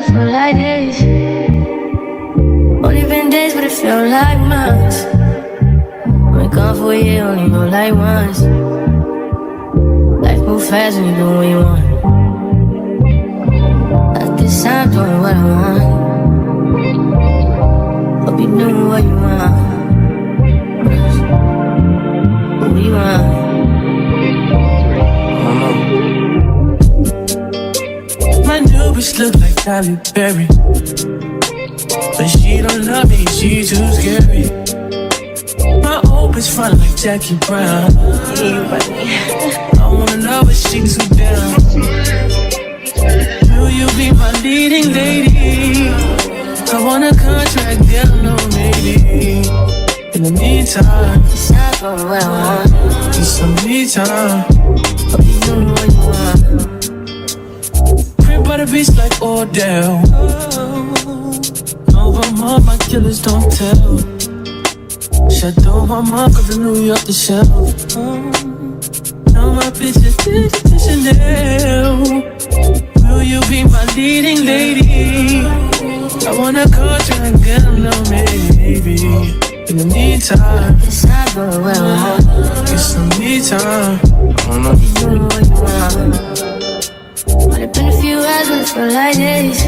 it feel like days. Only been days, but it felt like months. Been gone for a year, only know like once. Life move fast when you do what you want. At this time, doing what I want. Hope you doing what you want. What you want? My new bitch look like Halle Berry, but she don't love me, she too scary. My old bitch front like Jackie Brown. I wanna know if she too down. Will you be my leading lady? I want a contract, girl, no maybe. In the meantime, It's not going what I want. get some me time. Hope you doing what you want. Crib by the beach like Odell. Over all my killers don't tell. Chateau I'm up the New York the shelf. Now my bitches did to Chanel. Will you be my leading lady? I want a contract, girl, no maybe. In the meantime, It's not going what I want. get some me time. Hope you doing what you want. Only been a few hours, but it feel like days.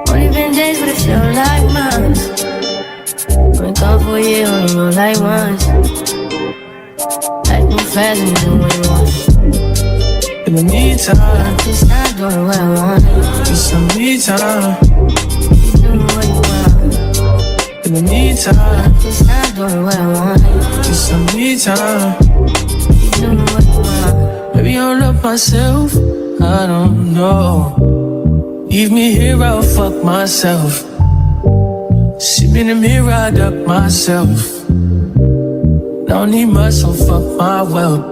Only been days, but it feel like months. Been gone for a year, only know like once. Life move fast when you do what you want. In the meantime, Just not doing what I want. get some me time. You doing what you want. In the meantime, Just not doing what I want. get some me time. You doing what you want. Maybe I don't love myself, I don't know. Leave me here, I'll fuck myself. See me in the mirror, I duck myself. Don't need much, so fuck my wealth.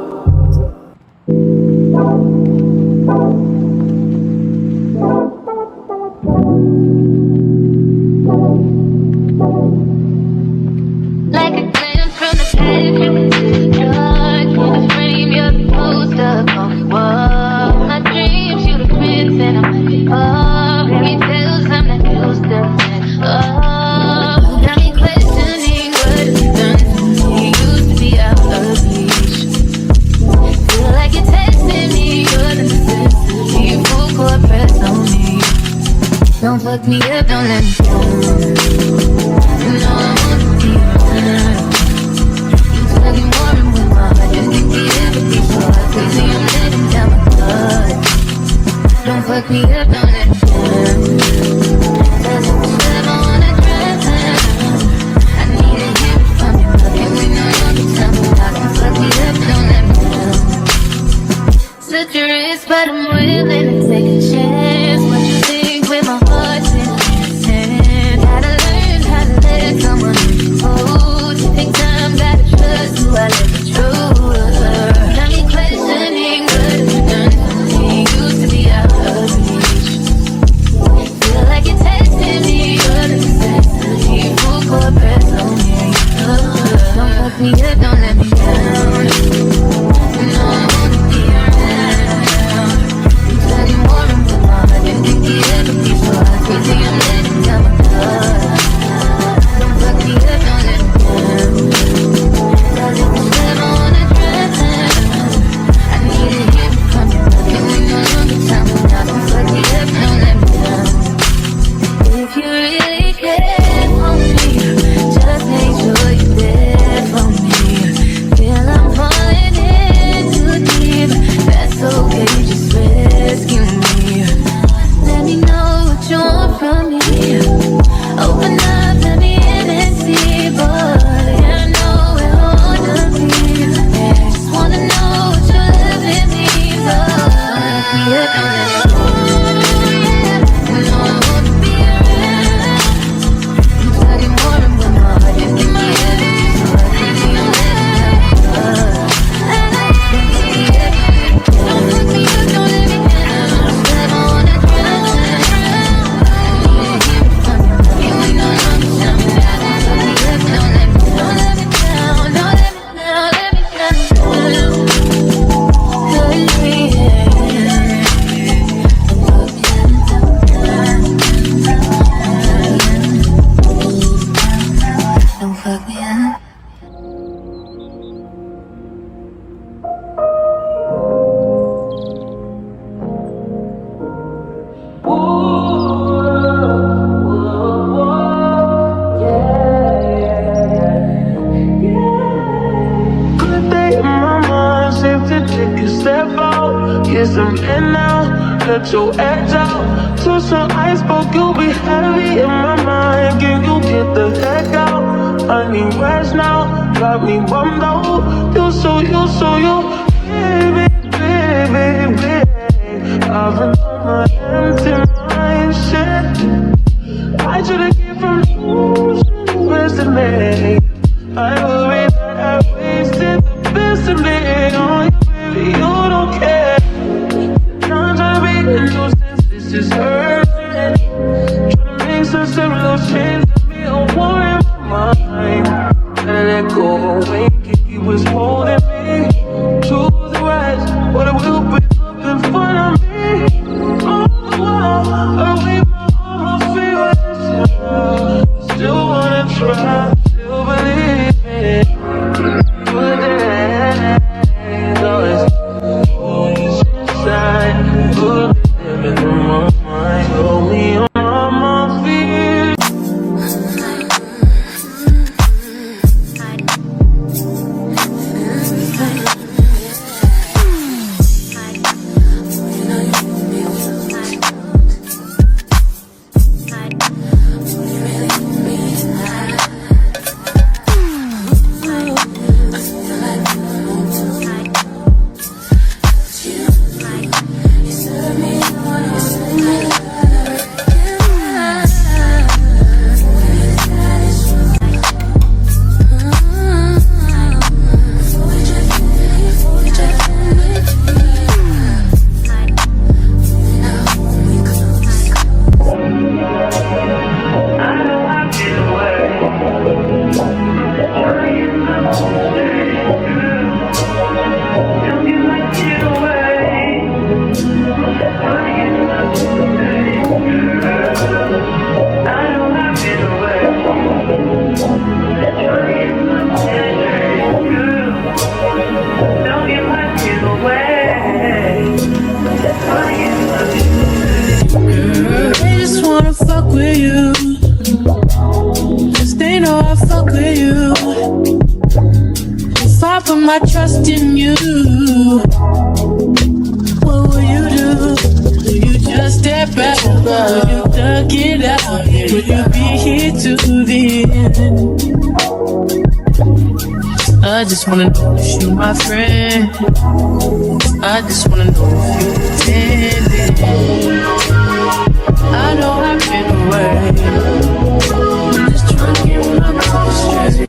Like a glance from the past, you into the dark. In the frame, you're the poster on the wall. My dreams, you the prince and I'm the bar. Fairy tales, I'm not used to it. Oh, you got me questioning what have you done to me. Used to be out of reach. Feel like you're testing me, you're the necessity. Full court press on me. Don't fuck me up, don't let me down. You know I wanna be around. You tugging more and with my heart. You think the empathy so hard. Crazy, I'm letting down my guard. Don't fuck me up, don't let me down. Cause if you ever wanna drive down, I need to hear it from you. And we know you'll be telling me how to fuck me up, don't let me down. Slit your wrist, but I'm willing to take a chance. What you think with my heart's in your hand? Gotta learn how to let someone hold you. Take time, gotta trust who I let you trust. Got me questioning what have you done to me. Used to be out of reach. Feel like you're testing me, you're the necessity. Full court press on me. Don't fuck me up, don't let me down. You know I wanna be around. You tugging more and with my heart. You think the empathy so hard. Crazy, I'm letting down my guard. Don't fuck me up, don't let me down. Cause if you ever wanna drive down, I need to hear it from you. And we know you'll be telling me how to fuck me up, don't let me down. If you really care for me, just make sure you're there for me. Feel I'm falling in too deep. That's okay, just rescue me. Let me know what you want from me. Open up, let me in and see. Boy, I know where I wanna be. Just wanna know what you're loving me for. Don't let me up, don't let me go. You know I wanna be around. You tugging more and with my heart. You give me everything, so I think I'm letting down my guard. Don't fuck me up, don't kiss them in now. Let your edge out. To some iceberg, you'll be heavy in my mind. Can you get the heck out? I need rest now. Got me bummed out. You so baby, baby, baby. I've been on my empty mind, shit. I should've came from losing the best of me. I worry that I wasted the best of me on you, baby, you don't care. I'm trying to be a nuisance, this is hurting. Trying to make some simple change, got me a war in my mind. Let it go away, he was holding me to the right, but it will be up in front of me. On the wall, I leave all my feelings. Still wanna try, still believe it. Good days, always always inside. Good living in my mind, hold me on my feet. They just wanna fuck with you. Cause they know I fuck with you. If I put my trust in you, what will you do? Will you just step back? Will you duck it out? Will you be here to the end? I just wanna know if you my friend. I just wanna know if you pretending. I know I've been away. I'm just trying to get my mind straight.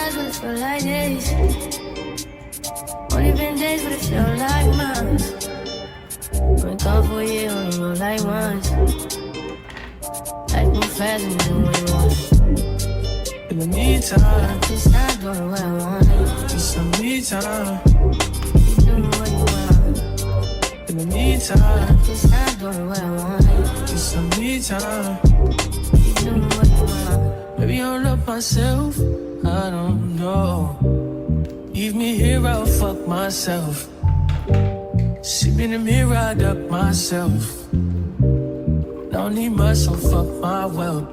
nights when it feel like days. Only been days but it feel like months. Been gone for a year, only know like once. Life move fast and you do what you want. In the meantime, I can stop doing what I want. Need some me time. Keep doing what you want. In the meantime, I can stop doing what I want. Need some me time. Keep doing what you want. Maybe I'll love myself. I don't know. Leave me here, I'll fuck myself. See me in the mirror, I duck myself. Don't need much, so fuck my wealth.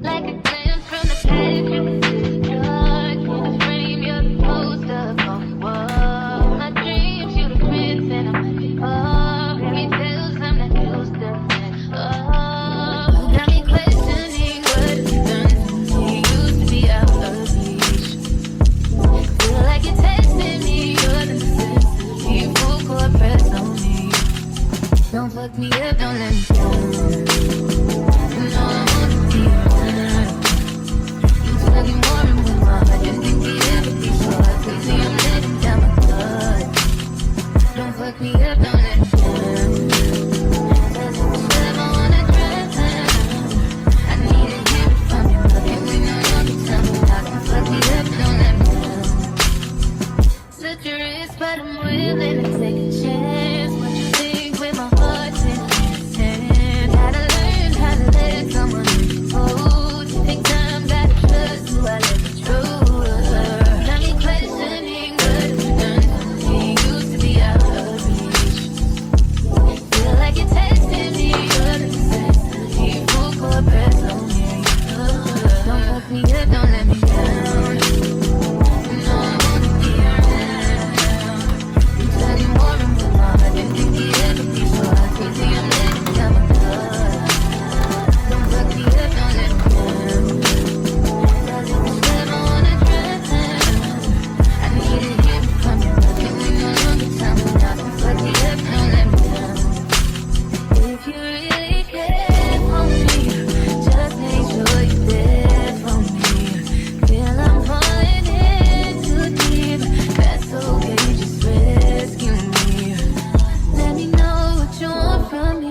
Like a glance from the past, you can see the dark. In the frame, you're the poster on the wall. My dreams, you the prince, and I'm the pop. Fairy tales, I'm not used to that. Oh, got me questioning what you've done to me. Used to be out of reach. Feel like you're testing me, you're the necessity. Full court press on me. Don't fuck me up, don't let me down. You know I wanna be around. You tugging more and more. I didn't think we'd ever be so crazy. I'm letting down my guard. Don't fuck me up, don't let me down. Cause if you ever wanna drive down, I need to hear it from you. But we know you can tell me how to fuck me up, don't let me down. Such a risk, but I'm willing to take a chance. What you think with my heart's in your hand? Gotta learn how to let someone hold. You take time, gotta trust who I let you true. Got me questioning what you've done to me. Used to be out of reach. Feel like you're testing me, you're the necessity. Full court press on me. Don't fuck me up, don't let me down. You know I wanna be around. You tugging more and more. I didn't think we'd ever be so crazy. I'm letting down my guard. Don't fuck me up, don't let me down. Cause if you ever wanna drive down, I need to hear it from you. But we know you can tell me how to fuck me up, don't let me down. If you really care for me, just make sure you're there for me. Feel I'm falling in too deep. That's okay, just rescue me. Let me know what you want from me.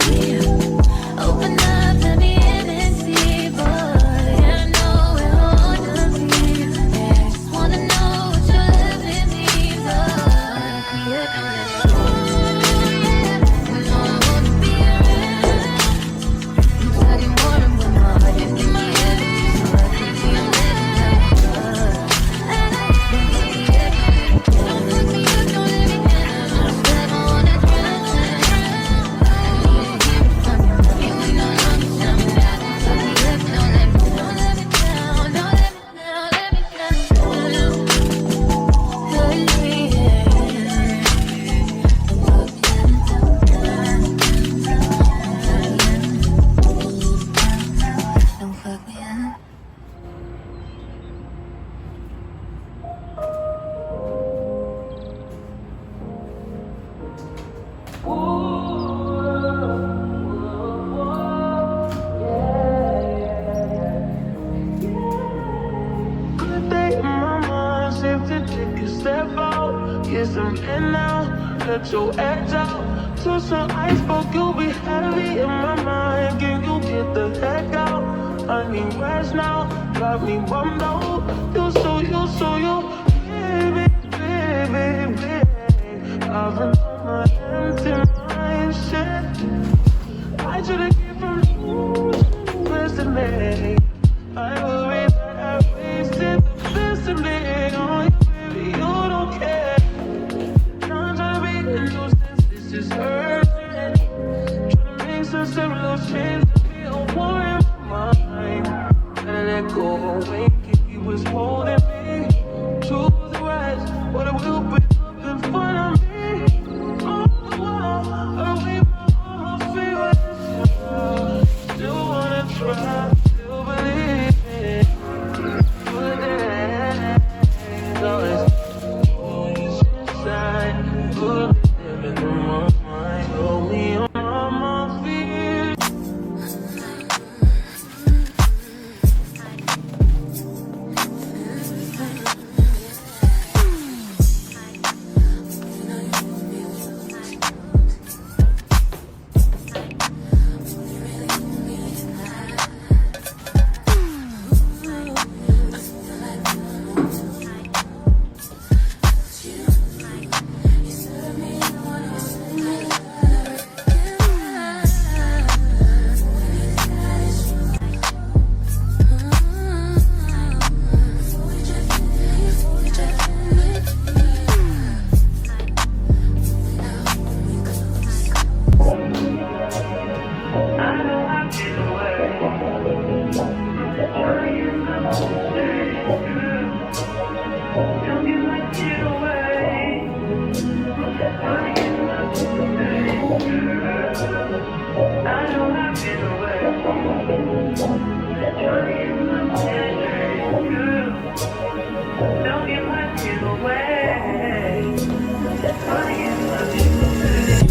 Open up, let me in and see, boy. I know where I wanna be. I just wanna know what your loving means. Oh, me up, don't let me go. You know I wanna be around. You tugging more and more. I didn't think we ever be so crazy. I'm letting down my guard. Don't fuck me up, don't let me down. Just ever wanna drive down. I need to hear it from you. But we know you can tell me how to fuck me up. Don't let me down, let me down. Don't let me down, let me down. Don't fuck me up. Good day in my mind, safe to take a step out. Yes, I'm in now, let your act out. To some iceberg, you'll be heavy in my mind. Can you get the heck out? I need rest now, got me bummed out. You so baby, baby, baby. I've been on my empty mind, shit. I should've given from you, listen to me. I worry that I wasted the best of me on you, baby, you don't care. Now I'm trying to be a nuisance, this is urgent. Trying to make some similar change to be a war in my mind. Gotta let go, wait, he was holding me to the right, but it will be up in front of me. On the wall, away from all my favorites. Still wanna try, still believe it. Good days, always inside. Good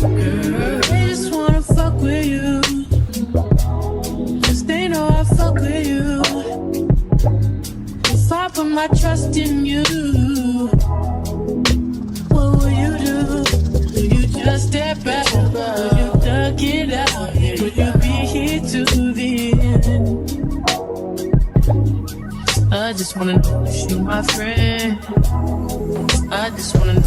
Girl, they just wanna fuck with you. Just they know I fuck with you. If I put my trust in you, what will you do? Will you just step back? Will you duck it out? Will you be here to the end? I just wanna know if you my friend. I just wanna